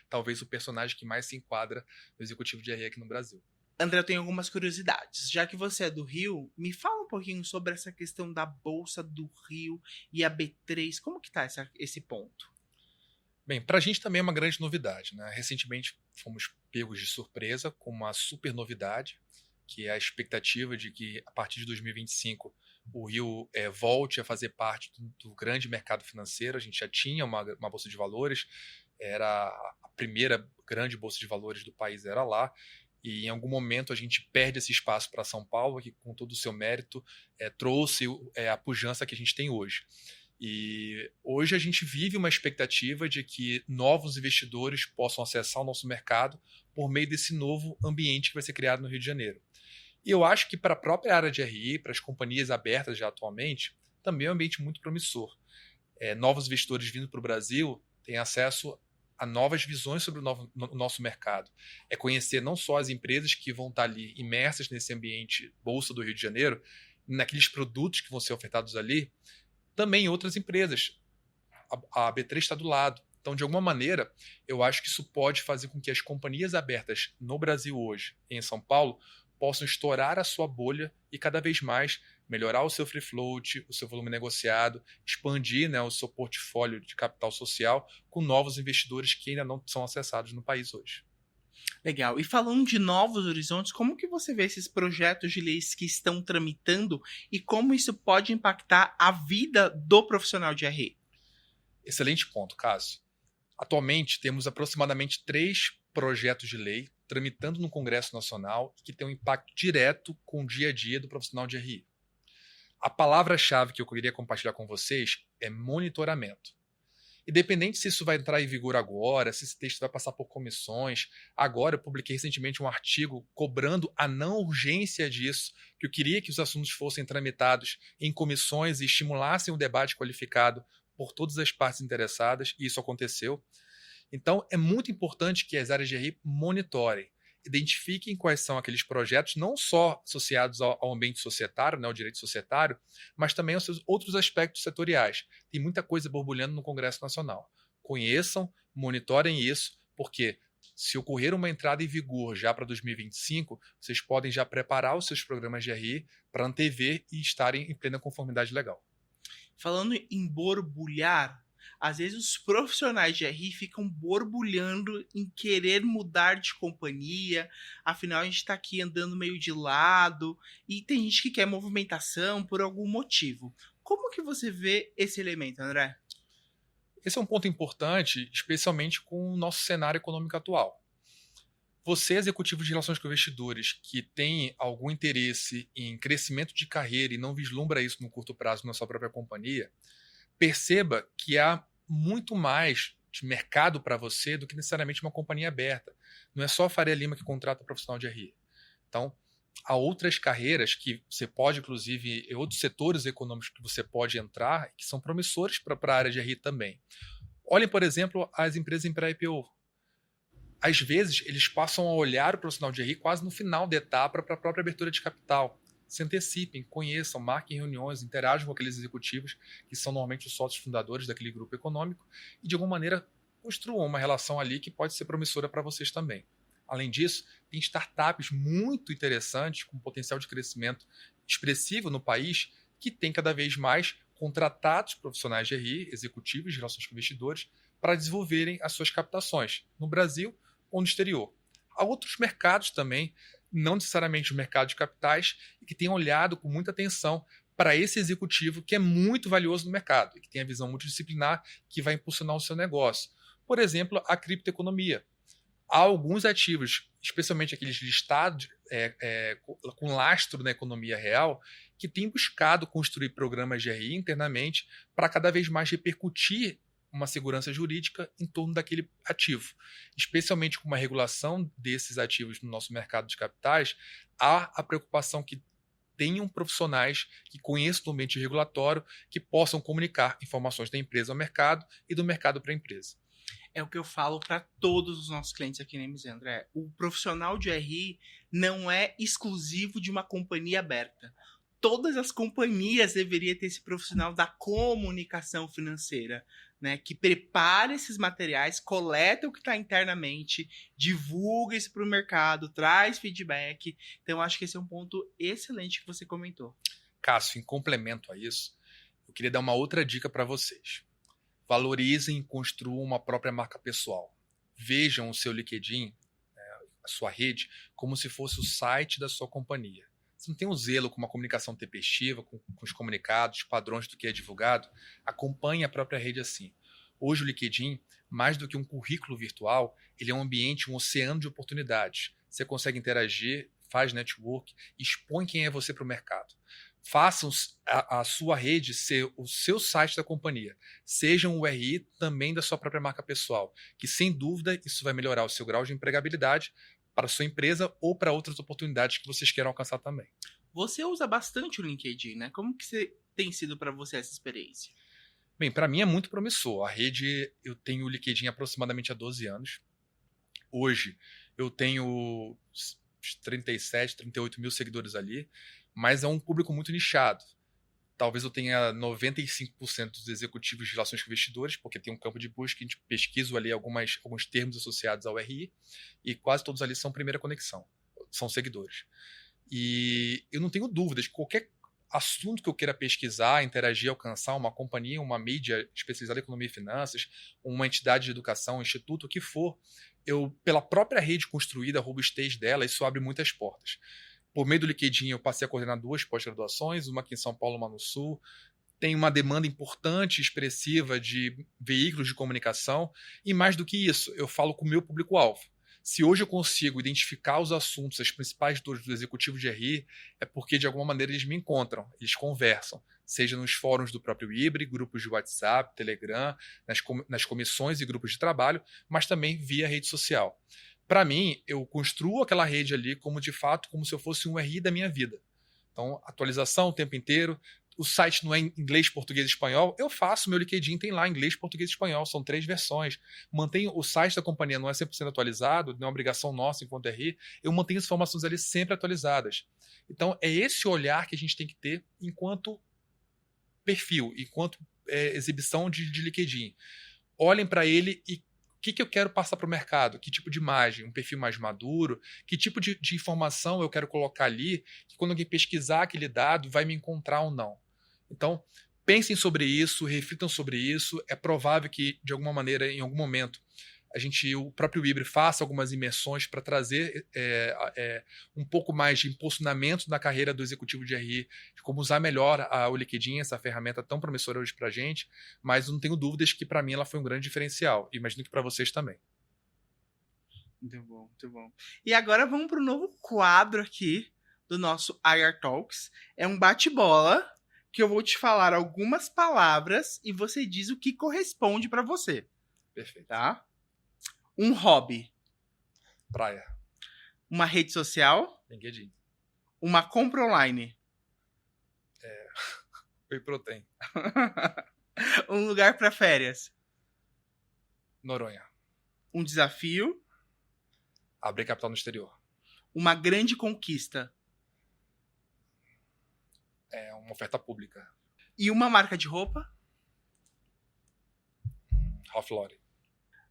talvez o personagem que mais se enquadra no executivo de RI aqui no Brasil. André, eu tenho algumas curiosidades. Já que você é do Rio, me fala um pouquinho sobre essa questão da Bolsa do Rio e a B3. Como que tá esse ponto? Bem, para a gente também é uma grande novidade, né? Recentemente fomos pegos de surpresa com uma super novidade, que é a expectativa de que a partir de 2025 o Rio volte a fazer parte do grande mercado financeiro. A gente já tinha uma bolsa de valores, era a primeira grande bolsa de valores do país, era lá, e em algum momento a gente perde esse espaço para São Paulo, que com todo o seu mérito trouxe a pujança que a gente tem hoje. E hoje a gente vive uma expectativa de que novos investidores possam acessar o nosso mercado por meio desse novo ambiente que vai ser criado no Rio de Janeiro. E eu acho que para a própria área de RI, para as companhias abertas já atualmente, também é um ambiente muito promissor. Novos investidores vindo para o Brasil têm acesso a novas visões sobre o nosso mercado. É conhecer não só as empresas que vão estar ali imersas nesse ambiente Bolsa do Rio de Janeiro, naqueles produtos que vão ser ofertados ali, também outras empresas. A B3 está do lado. Então, de alguma maneira, eu acho que isso pode fazer com que as companhias abertas no Brasil hoje, em São Paulo, possam estourar a sua bolha e cada vez mais melhorar o seu free float, o seu volume negociado, expandir, né, o seu portfólio de capital social com novos investidores que ainda não são acessados no país hoje. Legal. E falando de novos horizontes, como que você vê esses projetos de leis que estão tramitando e como isso pode impactar a vida do profissional de RI? Excelente ponto, Cássio. Atualmente, temos aproximadamente 3 projetos de lei tramitando no Congresso Nacional que têm um impacto direto com o dia a dia do profissional de RI. A palavra-chave que eu queria compartilhar com vocês é monitoramento. Independente se isso vai entrar em vigor agora, se esse texto vai passar por comissões, agora eu publiquei recentemente um artigo cobrando a não urgência disso, que eu queria que os assuntos fossem tramitados em comissões e estimulassem o debate qualificado por todas as partes interessadas, e isso aconteceu. Então, é muito importante que as áreas de RI monitorem, identifiquem quais são aqueles projetos, não só associados ao ambiente societário, né, ao direito societário, mas também aos seus outros aspectos setoriais. Tem muita coisa borbulhando no Congresso Nacional. Conheçam, monitorem isso, porque se ocorrer uma entrada em vigor já para 2025, vocês podem já preparar os seus programas de RI para antever e estarem em plena conformidade legal. Falando em borbulhar, às vezes os profissionais de RI ficam borbulhando em querer mudar de companhia, afinal a gente está aqui andando meio de lado, e tem gente que quer movimentação por algum motivo. Como que você vê esse elemento, André? Esse é um ponto importante, especialmente com o nosso cenário econômico atual. Você, executivo de relações com investidores, que tem algum interesse em crescimento de carreira e não vislumbra isso no curto prazo na sua própria companhia, perceba que há muito mais de mercado para você do que necessariamente uma companhia aberta. Não é só a Faria Lima que contrata profissional de RI. Então, há outras carreiras que você pode, inclusive, outros setores econômicos que você pode entrar que são promissores para a área de RI também. Olhem, por exemplo, as empresas em pré-IPO. Às vezes, eles passam a olhar o profissional de RI quase no final da etapa para a própria abertura de capital. Se antecipem, conheçam, marquem reuniões, interajam com aqueles executivos que são normalmente os sócios fundadores daquele grupo econômico e, de alguma maneira, construam uma relação ali que pode ser promissora para vocês também. Além disso, tem startups muito interessantes, com potencial de crescimento expressivo no país, que têm cada vez mais contratados profissionais de RI, executivos de relações com investidores, para desenvolverem as suas captações no Brasil ou no exterior. Há outros mercados também, não necessariamente o mercado de capitais, e que têm olhado com muita atenção para esse executivo que é muito valioso no mercado e que tem a visão multidisciplinar que vai impulsionar o seu negócio. Por exemplo, a criptoeconomia. Há alguns ativos, especialmente aqueles listados com lastro na economia real, que têm buscado construir programas de RI internamente para cada vez mais repercutir uma segurança jurídica em torno daquele ativo. Especialmente com uma regulação desses ativos no nosso mercado de capitais, há a preocupação que tenham profissionais que conheçam o ambiente regulatório, que possam comunicar informações da empresa ao mercado e do mercado para a empresa. É o que eu falo para todos os nossos clientes aqui na MZ, André. O profissional de RI não é exclusivo de uma companhia aberta. Todas as companhias deveriam ter esse profissional da comunicação financeira, né, que prepara esses materiais, coleta o que está internamente, divulga isso para o mercado, traz feedback. Então, acho que esse é um ponto excelente que você comentou. Cássio, em complemento a isso, eu queria dar uma outra dica para vocês. Valorizem e construam uma própria marca pessoal. Vejam o seu LinkedIn, a sua rede, como se fosse o site da sua companhia. Se não tem um zelo com uma comunicação tempestiva, com os comunicados, padrões do que é divulgado, acompanhe a própria rede assim. Hoje o LinkedIn, mais do que um currículo virtual, ele é um ambiente, um oceano de oportunidades. Você consegue interagir, faz network, expõe quem é você para o mercado. façam a sua rede ser o seu site da companhia. Seja um URI também da sua própria marca pessoal, que sem dúvida isso vai melhorar o seu grau de empregabilidade para a sua empresa ou para outras oportunidades que vocês queiram alcançar também. Você usa bastante o LinkedIn, né? Como que tem sido para você essa experiência? Bem, para mim é muito promissor. A rede, eu tenho o LinkedIn aproximadamente há 12 anos. Hoje eu tenho 37, 38 mil seguidores ali, mas é um público muito nichado. Talvez eu tenha 95% dos executivos de relações com investidores, porque tem um campo de busca, a gente pesquisa ali alguns termos associados ao RI, e quase todos ali são primeira conexão, são seguidores. E eu não tenho dúvidas que qualquer assunto que eu queira pesquisar, interagir, alcançar, uma companhia, uma mídia especializada em economia e finanças, uma entidade de educação, um instituto, o que for, eu, pela própria rede construída, a robustez dela, isso abre muitas portas. Por meio do LinkedIn, eu passei a coordenar 2 pós-graduações, uma aqui em São Paulo, uma no Sul. Tem uma demanda importante, expressiva de veículos de comunicação. E mais do que isso, eu falo com o meu público-alvo. Se hoje eu consigo identificar os assuntos, as principais dores do executivo de RI, é porque, de alguma maneira, eles me encontram, eles conversam. Seja nos fóruns do próprio Ibre, grupos de WhatsApp, Telegram, nas comissões e grupos de trabalho, mas também via rede social. Para mim, eu construo aquela rede ali como, de fato, como se eu fosse um RI da minha vida. Então, atualização o tempo inteiro. O site não é em inglês, português e espanhol. Eu faço, meu LinkedIn tem lá inglês, português e espanhol. São 3 versões. Mantenho o site da companhia, não é 100% atualizado, não é uma obrigação nossa enquanto RI. Eu mantenho as informações ali sempre atualizadas. Então, é esse olhar que a gente tem que ter enquanto perfil, enquanto exibição de LinkedIn. Olhem para ele e o que eu quero passar para o mercado? Que tipo de imagem? Um perfil mais maduro? Que tipo de informação eu quero colocar ali que quando alguém pesquisar aquele dado vai me encontrar ou não? Então, pensem sobre isso, reflitam sobre isso. É provável que, de alguma maneira, em algum momento, o próprio Ibre faça algumas imersões para trazer um pouco mais de impulsionamento na carreira do executivo de RI, de como usar melhor o LinkedIn, essa ferramenta tão promissora hoje para a gente, mas não tenho dúvidas que para mim ela foi um grande diferencial. Imagino que para vocês também. Muito bom, muito bom. E agora vamos para o novo quadro aqui do nosso IR Talks. É um bate-bola que eu vou te falar algumas palavras e você diz o que corresponde para você. Perfeito. Tá? Um hobby. Praia. Uma rede social. LinkedIn. Uma compra online. Whey Protein. Um lugar para férias. Noronha. Um desafio. Abrir capital no exterior. Uma grande conquista. Uma oferta pública. E uma marca de roupa. Ralph Lauren.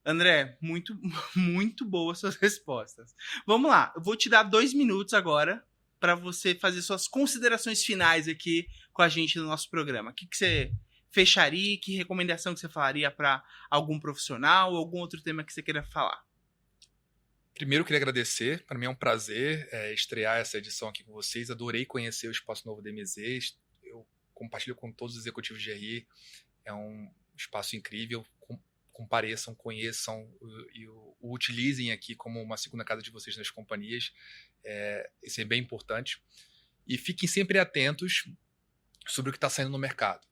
André, muito, muito boas suas respostas. Vamos lá, eu vou te dar 2 minutos agora para você fazer suas considerações finais aqui com a gente no nosso programa. O que você fecharia? Que recomendação que você falaria para algum profissional ou algum outro tema que você queira falar? Primeiro, eu queria agradecer. Para mim é um prazer estrear essa edição aqui com vocês. Adorei conhecer o Espaço Novo DMZ. Eu compartilho com todos os executivos de RI. É um espaço incrível. Compareçam, conheçam e o utilizem aqui como uma segunda casa de vocês nas companhias. Isso é bem importante. E fiquem sempre atentos sobre o que está saindo no mercado.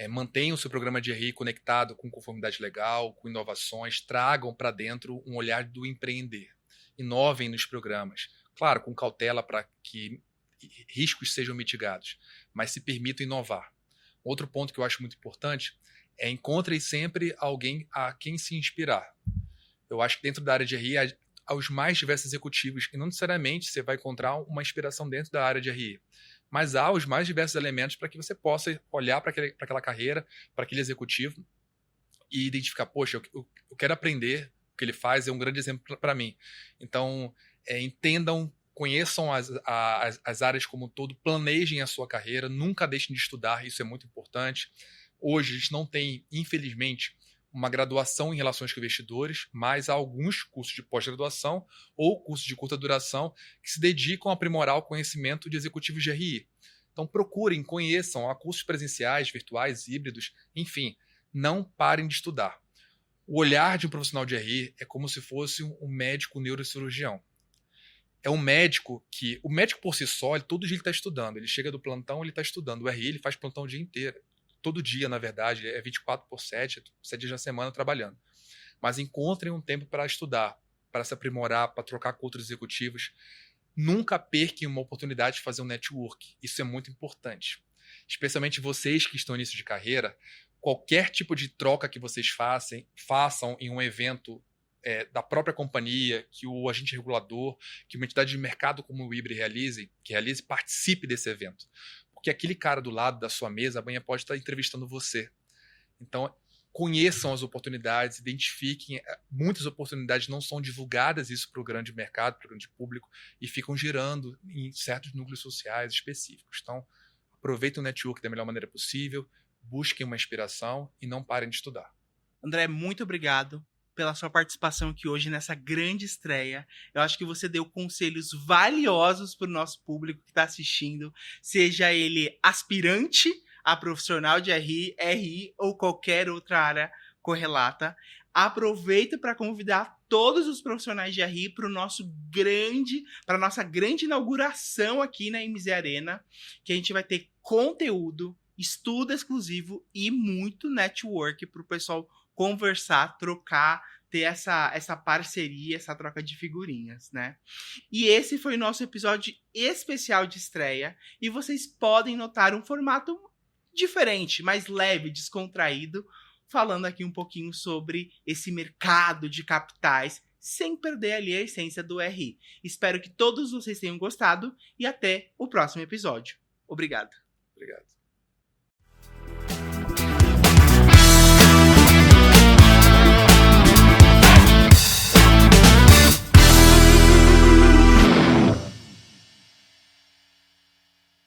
Mantenham o seu programa de RI conectado com conformidade legal, com inovações, tragam para dentro um olhar do empreender. Inovem nos programas. Claro, com cautela para que riscos sejam mitigados, mas se permitam inovar. Outro ponto que eu acho muito importante encontrem sempre alguém a quem se inspirar. Eu acho que dentro da área de RI há os mais diversos executivos e não necessariamente você vai encontrar uma inspiração dentro da área de RI, mas há os mais diversos elementos para que você possa olhar para aquela carreira, para aquele executivo e identificar, poxa, eu quero aprender o que ele faz, é um grande exemplo para mim. Então, entendam, conheçam as áreas como um todo, planejem a sua carreira, nunca deixem de estudar, isso é muito importante. Hoje a gente não tem, infelizmente, uma graduação em relações com investidores, mas há alguns cursos de pós-graduação ou cursos de curta duração que se dedicam a aprimorar o conhecimento de executivos de RI. Então procurem, conheçam, há cursos presenciais, virtuais, híbridos, enfim, não parem de estudar. O olhar de um profissional de RI é como se fosse um médico neurocirurgião. é um médico que... O médico por si só, todo dia ele está estudando. Ele chega do plantão, ele está estudando. O RI, ele faz plantão o dia inteiro. Todo dia, na verdade, é 24/7, 7 dias na semana trabalhando. Mas encontrem um tempo para estudar, para se aprimorar, para trocar com outros executivos. Nunca percam uma oportunidade de fazer um network. Isso é muito importante. Especialmente vocês que estão no início de carreira, qualquer tipo de troca que vocês façam em um evento da própria companhia, que o agente regulador, que uma entidade de mercado como o IBRE realize, participe desse evento. Porque aquele cara do lado da sua mesa amanhã pode estar entrevistando você. Então, conheçam as oportunidades, identifiquem. Muitas oportunidades não são divulgadas isso para o grande mercado, para o grande público, e ficam girando em certos núcleos sociais específicos. Então, aproveitem o network da melhor maneira possível, busquem uma inspiração e não parem de estudar. André, muito obrigado pela sua participação aqui hoje nessa grande estreia. Eu acho que você deu conselhos valiosos para o nosso público que está assistindo, seja ele aspirante a profissional de RI ou qualquer outra área correlata. Aproveito para convidar todos os profissionais de RI para a nossa grande inauguração aqui na MZ Arena, que a gente vai ter conteúdo, estudo exclusivo e muito network para o pessoal conversar, trocar, ter essa parceria, essa troca de figurinhas, né? E esse foi o nosso episódio especial de estreia, e vocês podem notar um formato diferente, mais leve, descontraído, falando aqui um pouquinho sobre esse mercado de capitais, sem perder ali a essência do RI. Espero que todos vocês tenham gostado e até o próximo episódio. Obrigado. Obrigado.